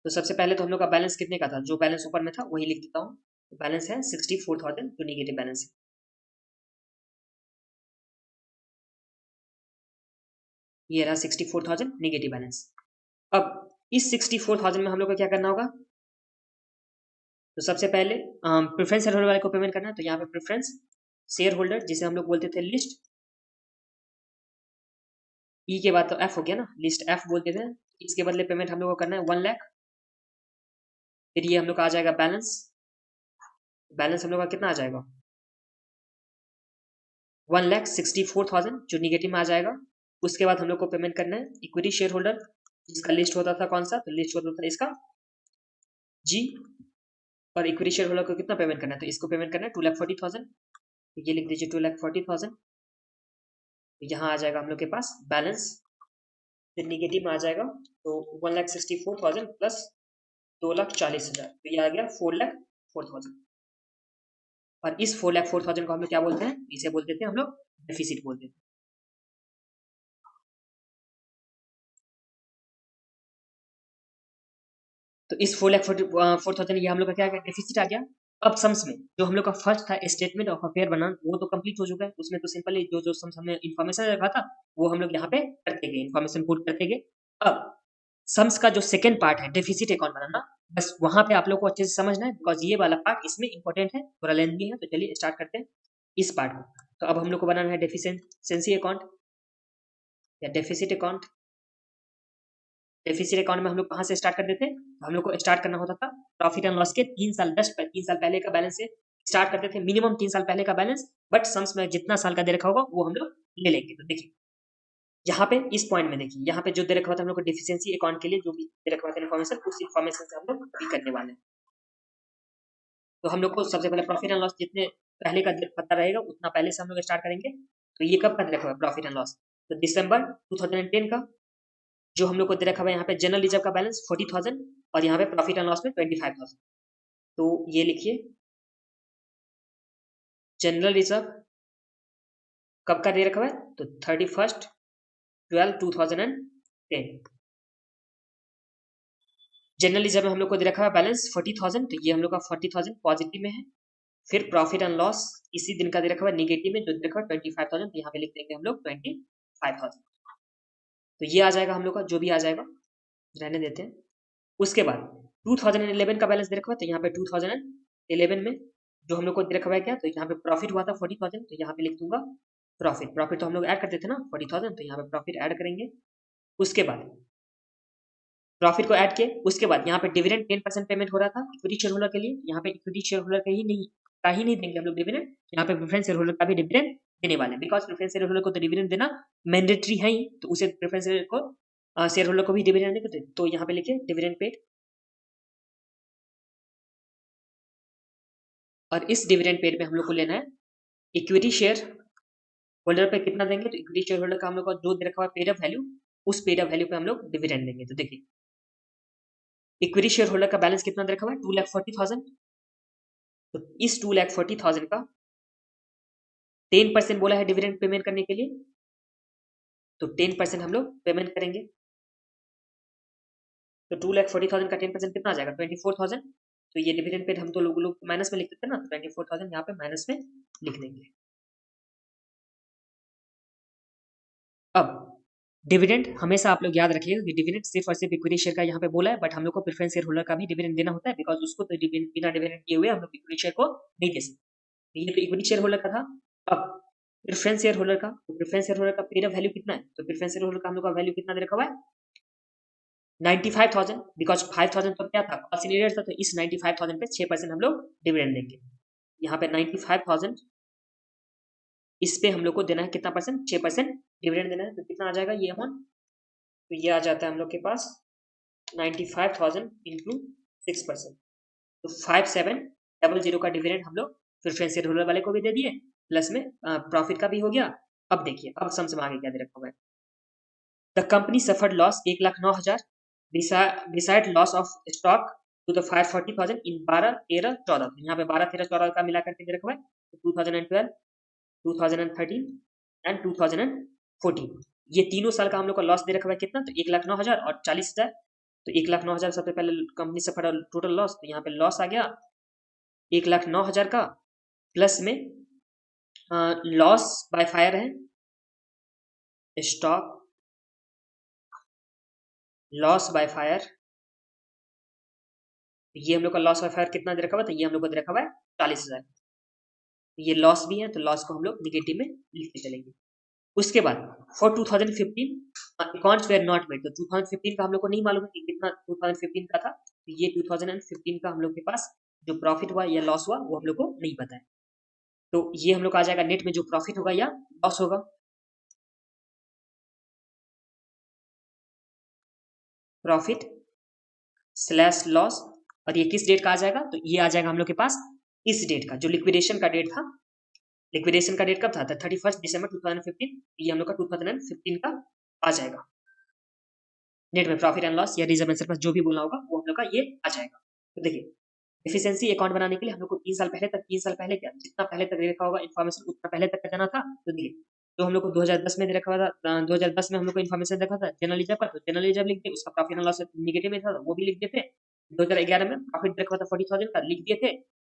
तो सबसे पहले तो हम लोग का बैलेंस कितने का था, जो बैलेंस ऊपर में था वही लिख देता हूँ। तो बैलेंस है 64,000, जो निगेटिव बैलेंस है। ये रहा 64,000 निगेटिव बैलेंस। अब इस 64,000 में हम लोग को क्या करना होगा, तो सबसे पहले प्रेफरेंस शेयर होल्डर वाले को पेमेंट करना है। तो यहाँ पे प्रेफरेंस शेयर होल्डर जिसे हम लोग बोलते थे लिस्ट ई के बाद तो एफ हो गया ना, लिस्ट एफ बोलते थे, इसके बदले पेमेंट हम लोग को करना है 1 लाख। फिर ये हम लोग का आ जाएगा बैलेंस, बैलेंस हम लोग का कितना आ जाएगा 1,64,000 जो निगेटिव में आ जाएगा। उसके बाद हम लोग को पेमेंट करना है इक्विटी शेयर होल्डर, जिसका लिस्ट होता था कौन सा, तो लिस्ट होता था इसका जी, और इक्विटी शेयर होल्डर को कितना पेमेंट करना है, तो इसको पेमेंट करना है 2,40,000। तो ये लिख दीजिए 2,40,000। तो यहाँ आ जाएगा हम लोग के पास बैलेंस, फिर निगेटिव में आ जाएगा, तो 1,64,000 प्लस 2,40,000, तो ये आ गया 4,04,000। और इस 4,04,000 को हम लोग क्या बोलते हैं, इसे बोलते थे हम लोग डेफिसिट बोलते थे। तो इस 4,04,000 ये हम लोग का क्या डेफिसिट आ गया। अब सम्स में जो हम लोग का फर्स्ट था स्टेटमेंट ऑफ अफेयर बनाना, वो तो कंप्लीट हो चुका है। उसमें तो सिंपली जो जो सम्स हमने इन्फॉर्मेशन रखा था वो हम लोग यहाँ पे करते गए, इन्फॉर्मेशन पुट करते गए। अब सम्स का जो सेकंड पार्ट है डेफिसिट अकाउंट बनाना, बस वहां पे आप लोग को अच्छे से समझना है, बिकॉज ये वाला पार्ट इसमें इंपॉर्टेंट है, थोड़ा लेंथी है। तो चलिए स्टार्ट करते हैं इस पार्ट को। तो अब हम लोग को बनाना है डेफिशिएंसी अकाउंट या डेफिसिट अकाउंट। डेफिसिट अकाउंट में हम लोग कहाँ से स्टार्ट कर देते हैं, तो हम लोग को स्टार्ट करना होता था प्रॉफिट एंड लॉस के 3 साल पहले का बैलेंस से स्टार्ट करते थे, मिनिमम 3 साल पहले का बैलेंस। बट सम्स में जितना साल का दे रखा होगा वो हम लोग ले लेंगे। तो देखिए यहाँ पे इस पॉइंट में देखिए, यहाँ पे जो दे रखा था हम लोग को डेफिशिएंसी अकाउंट के लिए जो भी दे रखा था इन्फॉर्मेशन, उस इन्फॉर्मेशन से हम लोग अभी करने वाले हैं। तो हम लोग को सबसे पहले प्रॉफिट एंड लॉस जितने पहले का पता रहेगा उतना पहले से हम लोग स्टार्ट करेंगे। तो ये कब का दे रखा है प्रॉफिट एंड लॉस, तो दिसंबर 2010 का। जो हम लोग को दे रखा है यहाँ पे जनरल रिजर्व का बैलेंस 40,000 और यहाँ पे प्रॉफिट एंड लॉस में 25,000। तो ये लिखिए जनरल रिजर्व कब का दे रखा है, तो 31/12/2010। जनरल रिजर्व में हम लोग को दे रखा है बैलेंस 40,000, तो ये हम लोग का 40,000 पॉजिटिव में है। फिर प्रॉफिट एंड लॉस इसी दिन का दे रखा है नेगेटिव में, जो दे रखा है 25,000, तो यहाँ पे लिख देंगे हम लोग 25,000। तो ये आ जाएगा हम लोग का, जो भी आ जाएगा रहने देते हैं। उसके बाद 2011 का बैलेंस दे रखा है, तो यहाँ पे 2011 में जो हम लोग को दे रखा है क्या, तो यहाँ पे प्रॉफिट हुआ था 40,000, तो यहाँ पे लिख दूंगा प्रॉफिट तो हम लोग ऐड करते थे ना 40,000, तो यहाँ पे प्रॉफिट ऐड करेंगे। उसके बाद प्रॉफिट को ऐड किए, उसके बाद यहाँ पे डिविडेंड 10% पेमेंट हो रहा था इक्विटी शेयर होल्डर के लिए। यहाँ पे इक्विटी शेयर होल्डर का ही नहीं देंगे हम लोग डिविडेंड, यहाँ पे प्रेफरेंस शेयर होल्डर का भी डिविडेंड देने वाले हैं। बिकॉज प्रेफरेंस शेयर होल्डर को तो डिविडेंड देना मैंडेटरी है ही, तो उसे प्रेफरेंस शेयर होल्डर को भी डिविडेंड देंगे। तो यहाँ पे लिखिए डिविडेंड पेड। और इस डिविडेंड पेड में हम लोग को लेना है इक्विटी शेयर होल्डर पे कितना देंगे, तो इक्विटी शेयर होल्डर का हम लोग को जो दे रखा है पेड अप वैल्यू, उस पेड अप वैल्यू पे हम लोग डिविडेंड देंगे। तो देखिए इक्विटी शेयर होल्डर का बैलेंस कितना दे रखा है 2,40,000, तो इस 2,40,000 का 10% बोला है डिविडेंड पेमेंट करने के लिए, तो 10% हम लोग पेमेंट करेंगे। तो 2,40,000 का 10% कितना आ जाएगा 24,000। तो ये डिविडेंड पेड हम तो लोग माइनस में लिख देते हैं ना, तो 24,000 यहाँ पे माइनस में लिख देंगे। अब डिविडेंड हमेशा आप लोग याद रखिएगा कि डिविडेंड सिर्फ और सिर्फ इक्विटी शेयर का यहाँ पे बोला है, बट हम लोग को प्रेफरेंस शेयर होल्डर का भी डिविडेंड देना होता है, बिकॉज उसको तो बिना डिविडेंड किए हुए हम लोग इक्विटी शेयर को नहीं दे सकते। ये तो इक्विटी शेयर होल्डर का था। अब प्रेफरेंस शेयर होल्डर का, तो प्रेफरेंस शेयर होल्डर का पेड अप वैल्यू कितना है, तो प्रेफरेंस शेयर होल्डर का हम लोग का वैल्यू कितना दे रखा हुआ है 95,000, बिकॉज 5,000 तो क्या था कॉन्सिडरेटेड था, तो इस 95,000 पे 6% हम लोग डिविडेंड देंगे। यहाँ पे 95,000 इस पे हम लोग को देना है कितना परसेंट 6% डिविडेंड देना है। तो कितना आ जाएगा ये अमाउंट, तो ये आ जाता है हम लोग के पास 95,000 इंटू 6%, तो 5700 का डिविडेंड हम लोग प्रेफरेंस शेयर होल्डर वाले को भी दे दिए, प्लस में प्रॉफिट का भी हो गया। अब देखिए अब सम्स में आगे क्या दे रखा हुआ है, the company suffered loss 1,09,000 beside loss of stock to the 540,000 in 12, 13, 14। यहाँ पे 12, 13, 14 का मिला करके दे रखा है, तो 2012, 2013 एंड 2014 ये तीनों साल का हम लोग का लॉस दे रखा है कितना, तो 1,09,000 और 40,000। तो 1,09,000 सबसे पहले कंपनी से पड़ा टोटल लॉस, तो यहाँ पे लॉस आ गया 1,09,000 का, प्लस में लॉस बाय फायर है स्टॉक लॉस बाय फायर, ये हम लोग का लॉस बाय फायर कितना दे रखा हुआ है, तो ये हम लोग को दे रखा हुआ है 40,000। ये लॉस भी है, तो लॉस को हम लोग निगेटिव में लिखते चलेंगे। उसके बाद for 2015 accounts were not made, तो 2015 का हम लोग को नहीं मालूम है कि कितना 2015 का था, तो ये 2015 का हम लोग के पास जो प्रॉफिट हुआ या लॉस हुआ वो हम लोग को नहीं पता है। तो ये हम लोग का आ जाएगा नेट में जो प्रॉफिट होगा या लॉस होगा, प्रॉफिट स्लैश लॉस। और ये किस डेट का आ जाएगा, तो ये आ जाएगा हम लोग के पास इस डेट का, जो लिक्विडेशन का डेट था। लिक्विडेशन का डेट कब था 31 दिसंबर 2015, ये हम लोग का 2015 का आ जाएगा। नेट में प्रॉफिट एंड लॉस या रिजर्व एंड सरप्लस जो भी बोलना होगा वो हम लोग का ये आ जाएगा। तो देखिए एफिशिएंसी अकाउंट बनाने के लिए हम लोग को 3 साल पहले क्या जितना पहले तक देखा होगा इन्फॉर्मेशन उतना पहले तक का जाना था। तो देखिए तो हम लोग को 2010 में देखा हुआ था, 2010 में हम लोग को इन्फॉर्मेशन देखा था जनरल रिजर्व का, तो जनरल रिजर्व लिख दिए, उसका प्रॉफिट एंड लॉस निगेटिव में था वो भी लिख देते। 2011 में प्रॉफिट ब्रेक हुआ था 40,000 का, लिख दिए थे।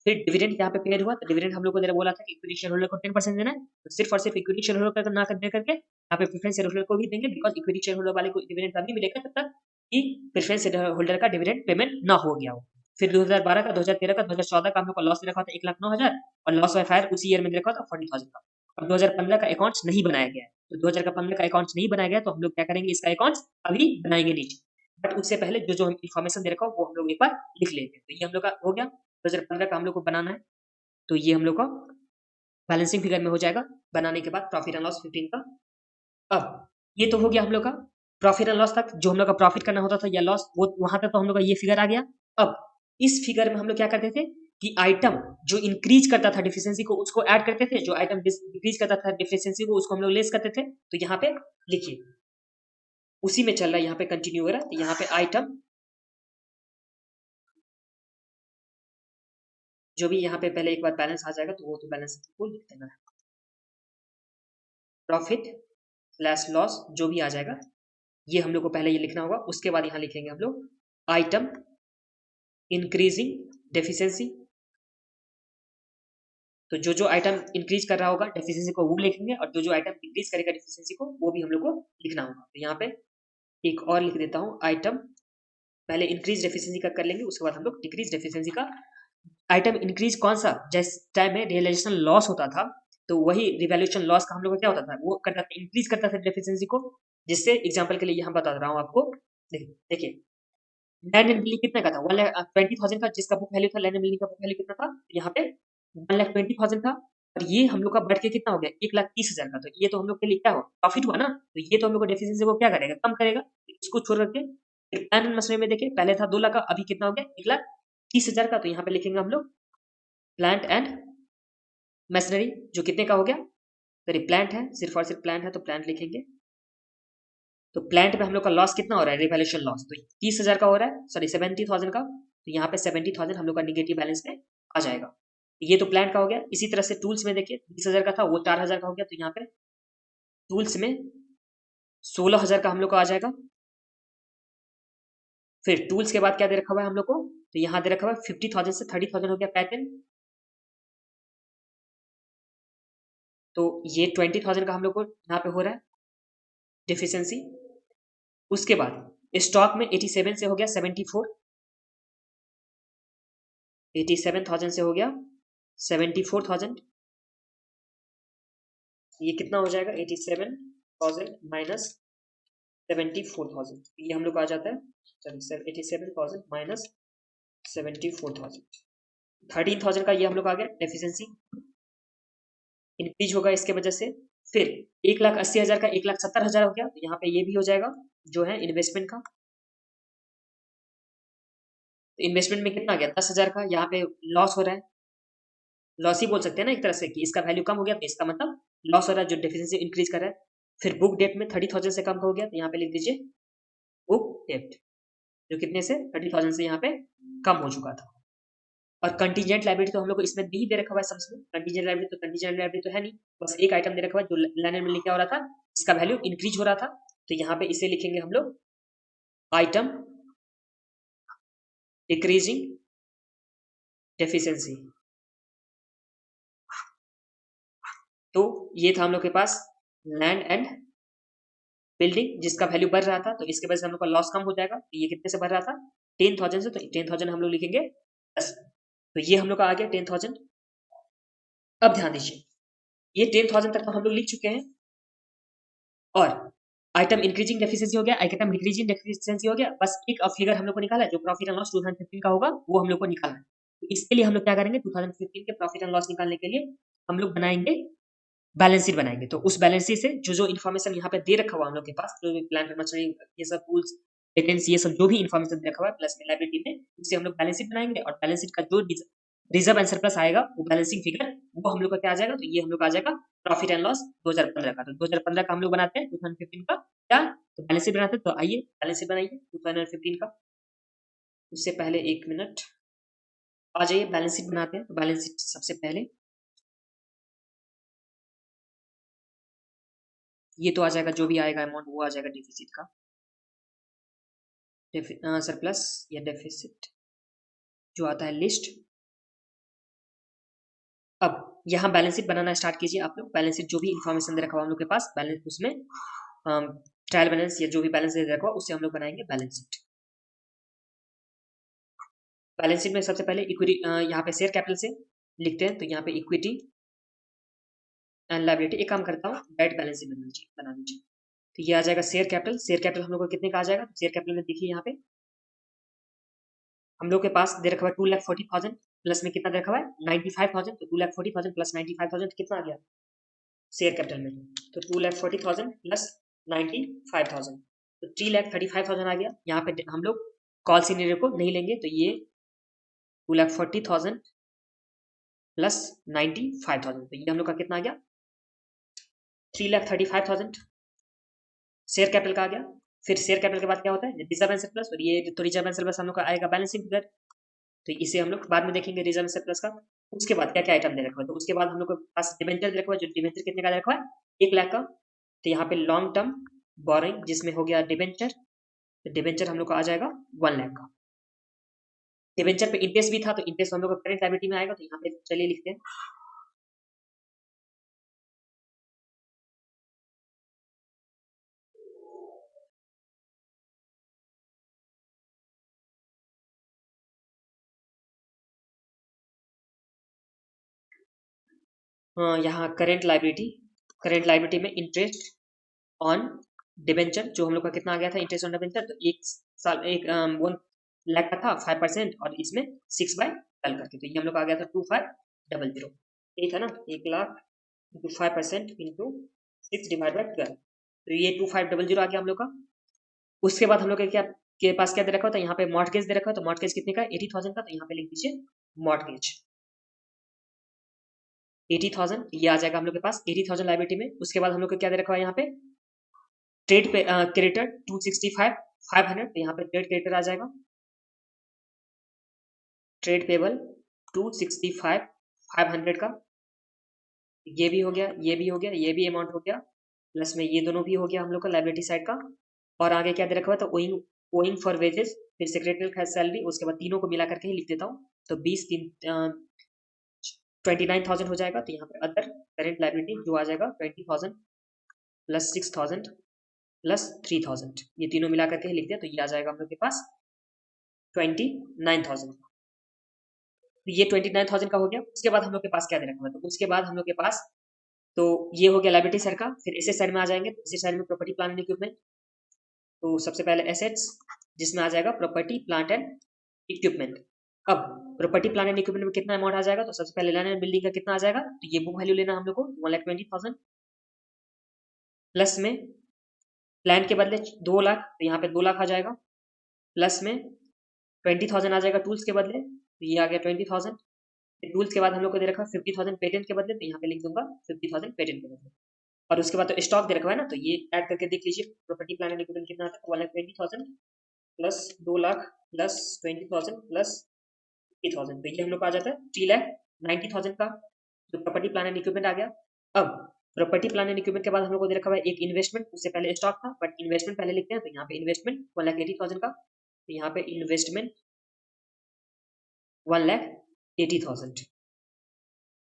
फिर डिविडेंड यहाँ पे पेड हुआ, तो डिविडेंड हम लोग को बोला था कि इक्विटी शेयर होल्डर को 10% देना है, तो सिर्फ और सिर्फ इक्विटी शेयर होल्डर को ना कर दे करके यहाँ पे प्रेफरेंस शेयर होल्डर को भी देंगे, बिकॉज इक्विटी शेयर होल्डर वाले को डिविडेंड तभी मिलेगा जब तक कि प्रेफरेंस शेयर होल्डर का डिविडेंड पेमेंट ना हो गया हो। फिर 2012 का, 2013 का, 2014 का हम लोग का लॉस रखा था 1,09,000 और लॉस ऑफ फायर उसी ईयर में रखा था 40,000 का। अब 2015 का अकाउंट्स नहीं बनाया गया है, तो 2015 का अकाउंट्स नहीं बनाया गया, तो हम लोग क्या करेंगे, इसका अकाउंट्स अभी बनाएंगे नीचे, बट उससे पहले जो जो हम इन्फॉर्मेशन दे रखा हो वो हम लोग एक बार लिख लेंगे। तो ये हम लोग का हो गया, 2015 का हम लोग को बनाना है, तो ये हम लोग का बैलेंसिंग फिगर में हो जाएगा। बनाने के बाद प्रॉफिट एंड लॉस 15 का। अब ये तो हो गया हम लोग का प्रॉफिट एंड लॉस तक, जो हम लोग का प्रॉफिट करना होता था या लॉस, वो वहां तक तो हम लोग का ये फिगर आ गया। अब इस फिगर में हम लोग क्या करते थे कि आइटम जो इंक्रीज करता था डिफिशियंसी को उसको ऐड करते थे, जो आइटम डिक्रीज करता था डिफिशियंसी को उसको हम लोग लेस करते थे। तो यहाँ पे लिखिए, उसी में चल रहा है, यहाँ पे कंटिन्यू हो रहा है, तो यहाँ पे आइटम जो भी यहाँ पे पहले एक बार बैलेंस आ जाएगा, तो वो तो बैलेंस को लिख देना है, प्रॉफिट स्लैश लॉस जो भी आ जाएगा ये हम लोग को पहले ये लिखना होगा। उसके बाद यहाँ लिखेंगे हम लोग आइटम इंक्रीजिंग डेफिशिएंसी, तो जो जो आइटम इंक्रीज कर रहा होगा डेफिशिएंसी को वो लिखेंगे, और जो जो आइटम डिक्रीज करेगा डेफिशिएंसी को वो भी हम लोग को लिखना होगा। तो यहाँ पे एक और लिख देता हूँ, आइटम पहले इंक्रीज डेफिशिएंसी का कर लेंगे, उसके बाद हम लोग डिक्रीज डेफिशिएंसी का। आइटम इंक्रीज कौन सा, जिस टाइम में रियलाइजेशन लॉस होता था, तो वही रिवैल्यूएशन लॉस का हम लोग को क्या होता था, वो करता था इंक्रीज करता था डेफिशिएंसी को। जिससे एग्जांपल के लिए यहाँ बता रहा हूँ आपको, देखिए लैंड एंड बिल्डिंग कितने का था, 1,20,000 का, जिसका बुक वैल्यू था, लैंड एंड बिल्डिंग का बुक वैल्यू कितना था, यहाँ पे 1,20,000 था, और ये हम लोग का बढ़ के कितना हो गया 1,30,000 का। तो ये तो हम लोग के लिए क्या हो, प्रॉफिट हुआ ना, तो ये तो हम लोग को डेफिशिएंसी को क्या करेगा, कम करेगा। इसको छोड़ करके फिर प्लांट एंड मशीनरी में देखिए, पहले था 2 लाख का, अभी कितना हो गया 1,30,000 का। तो यहाँ पे लिखेंगे हम लोग प्लांट एंड मशीनरी जो कितने का हो गया, तो प्लांट है, सिर्फ और सिर्फ प्लांट है तो प्लांट लिखेंगे। तो प्लांट पे हम लोग का लॉस कितना हो रहा है, रिवैल्यूएशन लॉस, तो 30,000 का हो रहा है, सॉरी 70,000 का। तो यहाँ पे 70,000 हम लोग का निगेटिव बैलेंस में आ जाएगा। ये तो प्लांट का हो गया। इसी तरह से टूल्स में देखिए 20,000 का था, वो 4,000 का हो गया, तो यहाँ पे टूल्स में 16,000 का हम लोग को आ जाएगा। फिर टूल्स के बाद क्या दे रखा हुआ है हम लोग को, तो यहाँ दे रखा हुआ है 50,000 से 30,000 हो गया पैटर्न, तो ये 20,000 का हम लोग को यहाँ पे हो रहा है डिफिशियंसी। उसके बाद स्टॉक में 87 से हो गया 74, 87,000 से हो गया 74,000, ये कितना हो जाएगा 87,000 माइनस 74,000, ये हम लोग को आ जाता है, सॉरी 87,000 माइनस 74,000, 13,000 का ये हम लोग आ गया डेफिशिएंसी इंक्रीज होगा इसके वजह से। फिर 1,80,000 का 1,70,000 हो गया, तो यहाँ पे ये भी हो जाएगा जो है इन्वेस्टमेंट का। तो इन्वेस्टमेंट में कितना आ गया 10,000 का, यहाँ पे लॉस हो रहा है, लॉस ही बोल सकते हैं ना एक तरह से कि इसका वैल्यू कम हो गया, तो इसका मतलब लॉस हो रहा है जो डेफिशिएंसी इंक्रीज कर रहा है। फिर बुक डेट में 30,000 से कम हो गया, तो यहाँ पे लिख दीजिए बुक डेट, जो कितने से 30,000 से यहाँ पे कम हो चुका था। और कंटीजेंट लायबिलिटी तो हम लोग को इसमें नहीं दे रखा हुआ है सम्स में, कंटीजेंट लायबिलिटी तो है नहीं, बस एक आइटम दे रखा हुआ है जो लाइन में लिखा हो रहा था, इसका वैल्यू इंक्रीज हो रहा था, तो यहाँ पे इसे लिखेंगे हम लोग आइटम डिक्रीजिंग डेफिशिएंसी। तो ये था हम लोग के पास लैंड एंड बिल्डिंग जिसका वैल्यू बढ़ रहा था, तो इसके वजह से हम लोग का लॉस कम हो जाएगा। तो ये कितने से बढ़ रहा था 10,000 से, तो 10,000 हम लोग लिखेंगे 10, तो ये हम लोग का आ गया 10,000। अब ध्यान दीजिए, ये 10,000 तक तो हम लोग लिख चुके हैं, और आइटम इंक्रीजिंग डेफिशिएंसी हो गया, आइटम डिक्रीजिंग डेफिशिएंसी हो गया, बस एक फिगर हम लोग को निकाला है जो प्रॉफिट एंड लॉस 2015 का होगा, वो हम लोग को निकालना है। तो इसके लिए हम लोग क्या करेंगे, 2015 के प्रॉफिट एंड लॉस निकालने के लिए हम लोग बनाएंगे बैलेंस शीट बनाएंगे। तो उस बैलेंस शीट से जो जो इन्फॉर्मेशन यहाँ पे दे रखा हुआ हम लोग के पास, जो भी प्लांट मशीनरी ये सब टूल्स पेटेंट्स ये सब जो भी इन्फॉर्मेशन दे रखा हुआ है प्लस में लायबिलिटी में, उससे हम लोग बैलेंस शीट बनाएंगे, और बैलेंस शीट का जो रिजर्व एंड सरप्लस आएगा वो बैलेंसिंग फिगर वो हम लोग का क्या आ जाएगा, तो ये हम लोग आ जाएगा प्रॉफिट एंड लॉस 2015 का। तो 2015 का हम लोग बनाते हैं 2015 का क्या, तो बैलेंस शीट बनाते हैं। तो आइए बैलेंस शीट बनाइए 2015 का। उससे पहले 1 मिनट आ जाइए, बैलेंस शीट बनाते हैं। तो बैलेंस शीट सबसे पहले ये तो आ जाएगा, जो भी आएगा अमाउंट वो आ जाएगा डिफिसिट का, सरप्लस या डेफिसिट, जो आता है लिस्ट। अब यहाँ बैलेंस शीट बनाना स्टार्ट कीजिए आप लोग। बैलेंस शीट जो भी इन्फॉर्मेशन दे रखा हुआ हम लोग के पास बैलेंस, उसमें ट्रायल बैलेंस या जो भी बैलेंस दे रखा हुआ उससे हम लोग बनाएंगे बैलेंस शीट। बैलेंस शीट में सबसे पहले इक्विटी, यहाँ पे शेयर कैपिटल से लिखते हैं, तो यहाँ पे इक्विटी एंड लायबिलिटी। एक काम करता हूँ, डायरेक्ट बैलेंस शीट बना दीजिए। तो ये आ जाएगा शेयर कैपिटल। शेयर कैपिटल हम लोग को कितने का आ जाएगा? शेयर कैपिटल में देखिए यहाँ पे हम लोग के पास दे रखा हुआ 2,40,000 प्लस में कितना दे रखा हुआ है? 95,000। तो 2,40,000 प्लस 95,000 कितना आ गया शेयर कैपिटल में? तो 2,40,000 प्लस 95,000 तो 3,35,000 आ गया। यहाँ पे हम लोग कॉल सीनियर को नहीं लेंगे, तो ये 2,40,000 प्लस 95,000 तो ये हम लोग का कितना आ गया? 3,35,000 शेयर कैपिटल का आ गया। फिर शेयर कैपिटल के बाद क्या होता है? Reserve and surplus. और ये तो रिजर्व एंड सरप्लस हम लोग का आएगा बैलेंसिंग फिगर, तो इसे हम लोग बाद में देखेंगे रिजर्व एंड सरप्लस का। उसके बाद क्या क्या आइटम दे रखा है? तो उसके बाद हम लोग के पास डिबेंचर दे रखा है। जो डिबेंचर कितने का दे रखा है? 1 लाख का। तो यहाँ पे लॉन्ग टर्म बोरिंग जिसमें हो गया डिबेंचर, तो डिबेंचर हम लोग का आ जाएगा 1 लाख का। डिबेंचर पे इंटरेस्ट भी था, तो इंटरेस्ट हम लोग का करेंट लायबिलिटी में आएगा। तो यहाँ पे चलिए लिखते हैं यहाँ करेंट लायबिलिटी में इंटरेस्ट ऑन डिबेंचर जो हम लोग का कितना आ गया था इंटरेस्ट ऑन डिबेंचर? तो 1 साल 1 लाख का था 5% और इसमें 6/12 करके, तो ये हम लोग का आ गया था 2500। यही था ना, 1 लाख इंटू 5% इंटू 6/12, तो ये 2500 आ गया हम लोग का। उसके बाद हम लोग के पास क्या दे रखा था? यहाँ पे मॉर्टगेज दे रखा है। तो मॉर्टगेज कितने का? 80,000 का। तो यहाँ पे लिख दीजिए मॉर्टगेज 80,000, ये आ जाएगा हम लोग के पास 80,000 लायबिलिटी में। उसके बाद हम लोग को क्या दे रखा है यहाँ पे? ट्रेड पे क्रेडिटर 265,500, तो यहाँ पे ट्रेड क्रेडिटर आ जाएगा। ट्रेड पेबल 265,500 का, ये भी हो गया, ये भी हो गया, ये भी अमाउंट हो गया, प्लस में ये दोनों भी हो गया हम लोग का लायबिलिटी साइड का। और आगे क्या दे रखा हुआ? तो ओइंग फॉर वेजेस, फिर सेक्रेटरी सैलरी, उसके बाद तीनों को मिला करके ही लिख देता हूँ। तो 29,000 हो जाएगा। तो यहाँ पे अदर करेंट लायबिलिटी जो आ जाएगा 20,000 प्लस 6,000 प्लस 3,000, ये तीनों मिला करके ही लिख दिया। तो ये आ जाएगा हम लोग के पास 29,000। तो ये 29,000 का हो गया। उसके बाद हम लोग के पास क्या दे रखा है? तो उसके बाद हम लोग के पास तो ये हो गया लायबिलिटी साइड का। फिर एसेट साइड में आ जाएंगे। तो एसेट साइड में प्रॉपर्टी प्लांट एंड इक्विपमेंट, तो सबसे पहले एसेट्स जिसमें आ जाएगा प्रॉपर्टी प्लांट एंड इक्विपमेंट। अब प्रॉपर्टी प्लांट एंड इक्विपमेंट में कितना अमाउंट आ जाएगा? तो सबसे पहले लैंड एंड बिल्डिंग का कितना आ जाएगा? तो ये बुक वैल्यू लेना हम लोग को 1,20,000, प्लस में लैंड के बदले 2 लाख, तो यहाँ पे 2 लाख आ जाएगा, प्लस में 20,000 आ जाएगा टूल्स के बदले, तो ये आ गया 20,000। टूल्स के बाद हम लोग को दे रखा है 50,000 पेटेंट के बदले, तो यहाँ पे लिख दूंगा 50,000 पेटेंट के बदले। और उसके बाद तो स्टॉक दे रखा है ना, तो ये ऐड करके देख लीजिए प्रॉपर्टी प्लांट एंड इक्विपमेंट कितना आता है? 1,20,000 प्लस 2 लाख प्लस 20,000 प्लस 50,000, तो ये हम लोग का आ जाता है 3,90,000 का जो प्रॉपर्टी प्लांट एंड इक्विपमेंट आ गया। अब प्रॉपर्टी प्लांट एंड इक्विपमेंट के बाद हम लोग को दे रखा है एक इन्वेस्टमेंट, उससे पहले स्टॉक था बट इन्वेस्टमेंट पहले लिखते हैं। तो यहाँ पे इन्वेस्टमेंट 1,80,000 का, तो यहाँ पे इन्वेस्टमेंट 1,80,000।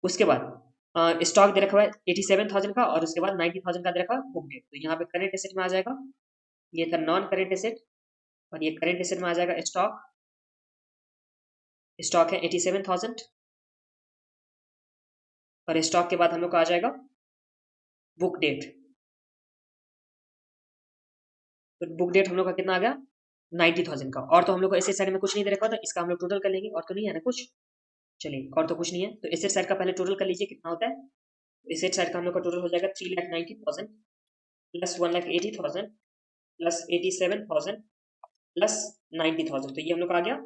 उसके बाद स्टॉक दे रखा है 87,000 का, और उसके बाद 90,000 का दे रखा है बुक डेट। तो यहाँ पे करेंट एसेट में आ जाएगा, ये था नॉन करेंट एसेट, और ये करेंट एसेट में आ जाएगा स्टॉक। स्टॉक है 87,000, और स्टॉक के बाद हम लोग को आ जाएगा बुक डेट। तो बुक डेट हम लोग का कितना आ गया? 90,000 का। और तो हम लोग को एसेट साइड में कुछ नहीं दे रखा था, इसका हम लोग टोटल कर लेंगे। और तो नहीं है ना कुछ? चलिए, और तो कुछ नहीं है, तो एसेट साइड का पहले टोटल कर लीजिए कितना होता है। एसेट साइड का हम लोग का टोटल हो जाएगा 3,90,000 प्लस 1,80,000 प्लस 87,000 प्लस 90,000, तो ये हम लोग का आ गया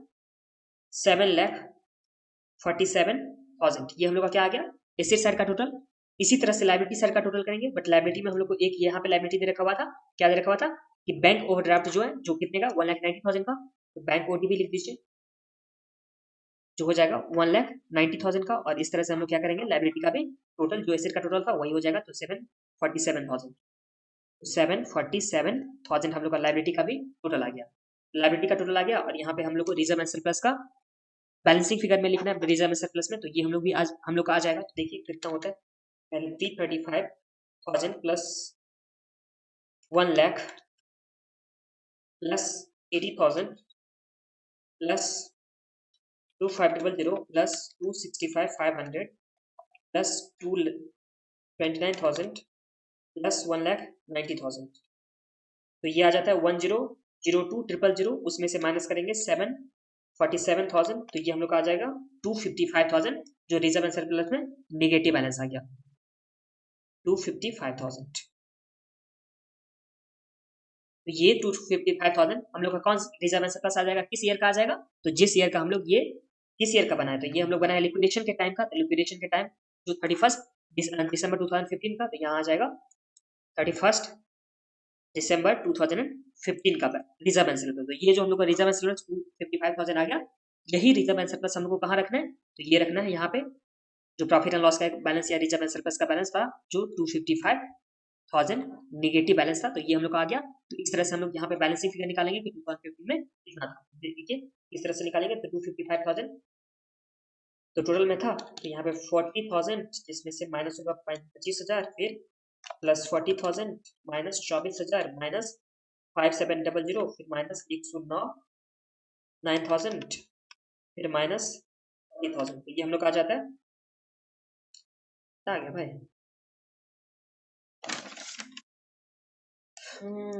7,47,000। ये हम लोग का क्या आ गया? एसेट साइड का टोटल। इसी तरह से लायबिलिटी साइड का टोटल करेंगे, बट लायबिलिटी में हम लोग को एक यहाँ पे लायबिलिटी दे रखा हुआ था। क्या दे रखा हुआ था? कि बैंक ओवरड्राफ्ट जो है, जो कितने का? 1,90,000 का, तो बैंक ओडीबी लिख दीजिए, जो हो जाएगा 1,90,000 का। और इस तरह से हम लोग क्या करेंगे? लायबिलिटी का भी टोटल जो एसेट का टोटल था वही हो जाएगा, तो 7,47,000। 7,47,000 हम लोग का लायबिलिटी का भी टोटल आ गया। लायबिलिटी का टोटल आ गया, और यहाँ पे हम लोग को रिजर्व एंड सरप्लस का बैलेंसिंग फिगर में लिखना है रिजर्व एंड सरप्लस में, तो ये हम लोग भी आज हम लोग का आ जाएगा। तो देखिए कितना होता है, पहले 335,000 plus 1 lakh plus 80,000 plus 2500 plus 265,500 plus 29,000 plus 1,90,000, तो ये आ जाता है 1002,000, उसमें से माइनस करेंगे 747,000, तो ये हम लोग का आ जाएगा 255,000, जो रिजर्व एंड सरप्लस में निगेटिव बैलेंस आ गया 255,000। तो ये 255,000 हम लोग का कौन रिजर्व एंड सरप्लस आ जाएगा, किस ईयर का आ जाएगा, तो जिस ईयर का हम लोग ये किस ईयर का बनाए, तो ये हम लोग बनाए लिक्विडेशन के टाइम का, तो लिक्विडेशन के टाइम जो 31 दिसंबर 2015 का, तो यहाँ आ जाएगा 31 दिसंबर 2015 का रिजर्व एंड सरप्लस। तो ये जो हम लोग का रिजर्व एंड सरप्लस 255,000 आ गया, यही रिजर्व एंड सरप्लस हम लोग को कहाँ रखना है, तो ये रखना है यहाँ पे, जो प्रॉफिट एंड लॉस का बैलेंस या रिजर्व एंड सरप्लस का बैलेंस था जो 255,000 निगेटिव बैलेंस था, तो ये हम लोग का आ गया। तो इस तरह से हम लोग यहाँ पे बैलेंसिंग फिगर निकालेंगे कि 2015 में कितना था, देखिए इस तरह से निकालेंगे। तो 255,000 तो टोटल में था, तो यहाँ पे 40,000 जिसमें से माइनस होगा 25,000, फिर प्लस 40,000 माइनस 24,000 माइनस 5700, फिर माइनस 109,000 फिर माइनस 40,000, तो ये हम लोग आ जाता है, आ गया भाई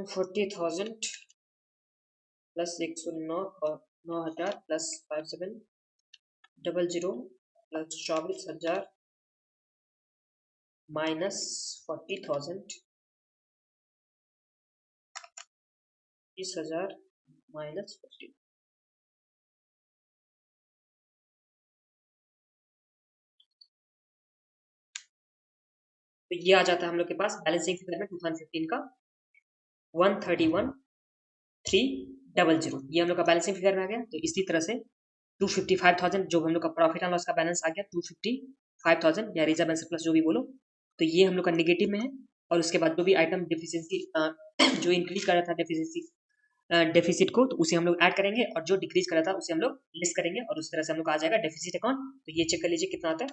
40,000 plus 109,000 plus 5700 plus 24,000 minus 40,000 30,000 minus 40, तो ये आ जाता है हम लोग के पास बैलेंसिंग फिगर में 2015 का 131,300, ये हम लोग का बैलेंसिंग फिगर में आ गया। तो इसी तरह से 255,000 जो हम लोग का प्रॉफिट एंड लॉस का बैलेंस आ गया 255,000 या रिजर्व एंड सरप्लस जो भी बोलो, तो ये हम लोग का नेगेटिव में है। और उसके बाद जो भी आइटम डेफिशिएंसी जो इंक्रीज कर रहा था डेफिसिट को, तो उसे हम लोग ऐड करेंगे, और जो डिक्रीज कर रहा था उसे हम लोग लेस करेंगे, और उस तरह से हम लोग आ जाएगा डेफिसिट अकाउंट। तो ये चेक कर लीजिए कितना आता है,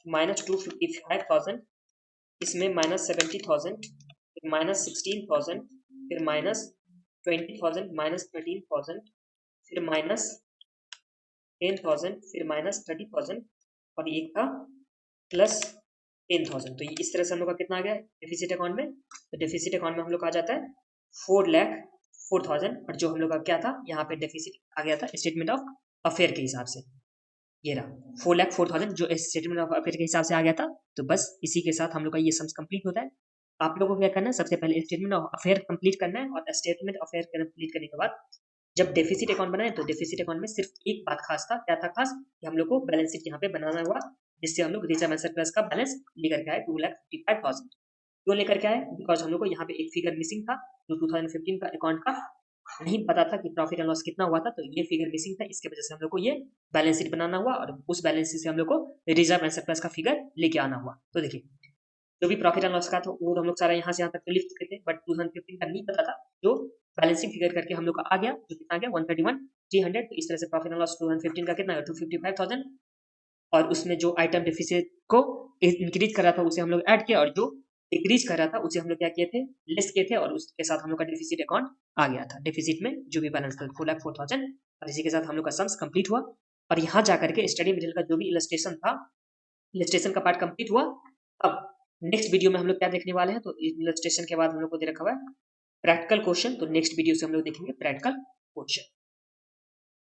माइनस 255,000, इसमें माइनस 70,000, फिर माइनस 16,000, फिर माइनस 20,000, माइनस 13,000, फिर माइनस 10,000, फिर माइनस 30,000, और एक था प्लस 10,000। तो ये इस तरह से हम लोग का कितना आ गया डेफिसिट अकाउंट में, तो डेफिसिट अकाउंट में हम लोग का आ जाता है 4,04,000, और जो हम लोग का क्या था यहाँ पे डेफिसिट आ गया था स्टेटमेंट ऑफ अफेयर के हिसाब से, ये रहा 4,04,000 जो स्टेटमेंट ऑफ अफेयर के हिसाब से आ गया था। तो बस इसी के साथ हम लोग का ये सम्स कंप्लीट होता है। आप लोगों को क्या करना है, सबसे पहले स्टेटमेंट ऑफ अफेयर कंप्लीट करना है, और स्टेटमेंट ऑफ अफेयर कंप्लीट करने के बाद जब डेफिसिट अकाउंट बनाए, तो डेफिसिट अकाउंट में सिर्फ एक बात खास था, क्या था खास, कि हम लोग को बैलेंस शीट यहाँ पे बनाना हुआ, जिससे हम लोग रिजर्व एंड सरप्लस का बैलेंस लेकर के आए 2,55,000। क्यों लेकर के आए, बिकॉज हम लोग को यहाँ पे एक फिगर मिसिंग था, जो 2015 का अकाउंट का नहीं पता था कि प्रॉफिट एंड लॉस कितना हुआ था, तो ये फिगर मिसिंग था, इसके वजह से हम लोग को ये बैलेंस शीट बनाना हुआ, और उस बैलेंस शीट से हम लोग को रिजर्व एंड सरप्लस का फिगर लेके आना हुआ। तो देखिए जो भी प्रॉफिट एंड लॉस का था वो हम लोग सारा यहाँ से यहाँ तक तो लिख चुके थे, बट 2015 का नहीं पता था, जो बैलेंसिंग फिगर करके हम लोग का आ गया, जो कितना आ गया 131,300। तो इस तरह से प्रॉफिट एंड लॉस 2015 का कितना है 255,000, और उसमें जो आइटम डेफिसिट को इंक्रीज कर रहा था उसे हम लोग ऐड किया, और जो डिक्रीज कर रहा था उसे हम लोग क्या किए थे, लेस किए थे, और उसके साथ हम लोग का डेफिसिट अकाउंट आ गया था, डेफिसिट में जो भी बैलेंस था 4,04,000, और इसी के साथ हम लोग का सम्स कंप्लीट हुआ। और यहाँ जाकर के स्टडी मटेरियल का जो भी इलस्ट्रेशन था, इलस्ट्रेशन का पार्ट कंप्लीट हुआ। अब नेक्स्ट वीडियो में हम लोग क्या देखने वाले हैं, तो इलस्ट्रेशन के बाद हम लोग को दे रखा हुआ है प्रैक्टिकल क्वेश्चन, तो नेक्स्ट वीडियो से हम लोग देखेंगे प्रैक्टिकल क्वेश्चन।